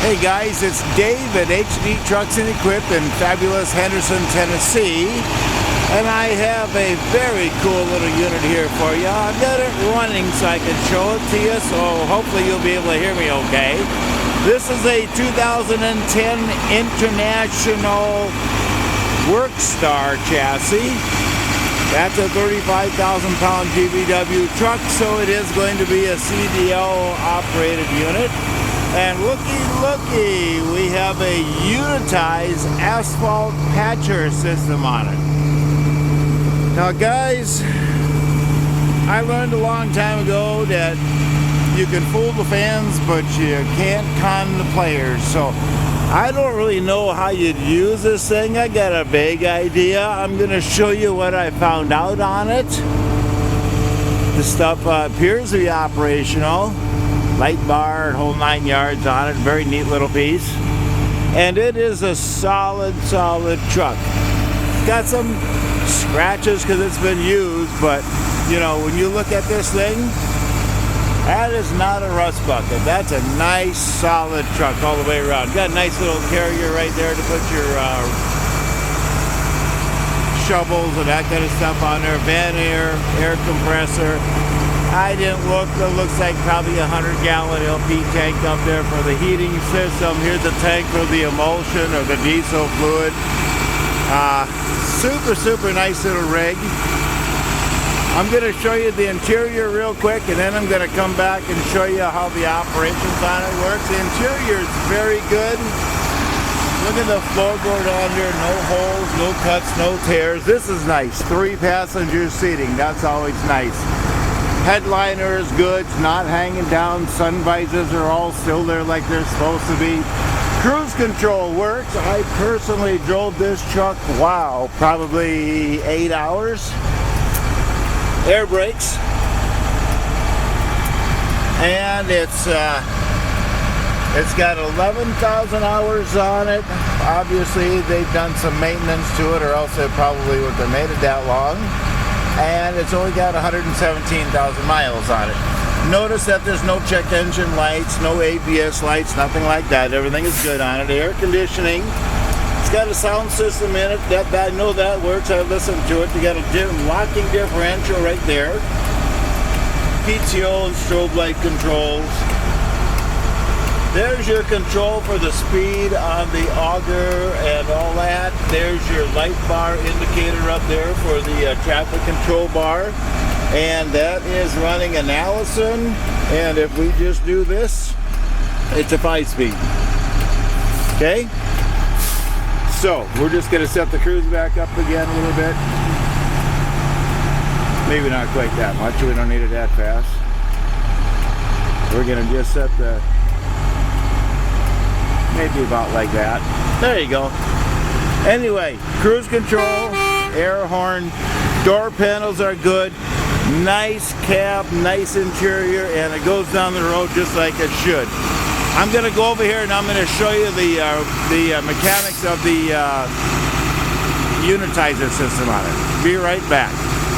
Hey guys, it's Dave at HD Trucks and Equip in fabulous Henderson, Tennessee. And I have a very cool little unit here for you. I've got it running so I can show it to you, so hopefully you'll be able to hear me okay. This is a 2010 International Workstar chassis. That's a 35,000 pound GVW truck, so it is going to be a CDL operated unit. And looky, we have a unitized asphalt patcher system on it. Now guys, I learned a long time ago that you can fool the fans, but you can't con the players. So I don't really know how you'd use this thing. I got a vague idea. I'm going to show you what I found out on it. The stuff appears to be operational. Light bar and whole 9 yards on it. Very neat little piece. And it is a solid truck. Got some scratches because it's been used, but you know, when you look at this thing, that is not a rust bucket. That's a nice solid truck all the way around. Got a nice little carrier right there to put your shovels and that kind of stuff on there. Van air compressor. I didn't look. It looks like probably a 100-gallon LP tank up there for the heating system. Here's the tank for the emulsion or the diesel fluid. Super nice little rig. I'm going to show you the interior real quick, and then I'm going to come back and show you how the operations on it works. The interior is very good. Look at the floorboard on here. No holes, no cuts, no tears. This is nice. 3 passenger seating. That's always nice. Headliner is good. It's not hanging down. Sun visors are all still there like they're supposed to be. Cruise control works. I personally drove this truck, wow, probably 8 hours. Air brakes. And it's got 11,000 hours on it. Obviously, they've done some maintenance to it, or else they probably wouldn't have made it that long. And it's only got 117,000 miles on it. Notice that there's no check engine lights, no ABS lights, nothing like that. Everything is good on it. Air conditioning. It's got a sound system in it. I know that works. I listened to it. You got a locking differential right there. PTO and strobe light controls. There's your control for the speed on the auger and all that. There's your light bar indicator up there for the traffic control bar. And that is running an Allison. And if we just do this, it's a 5-speed. Okay? So, we're just going to set the cruise back up again a little bit. Maybe not quite that much. We don't need it that fast. We're going to just set the... maybe about like that. There you go. Anyway, cruise control, air horn, door panels are good. Nice cab, nice interior, and it goes down the road just like it should. I'm going to go over here and I'm going to show you the mechanics of the unitizer system on it. Be right back.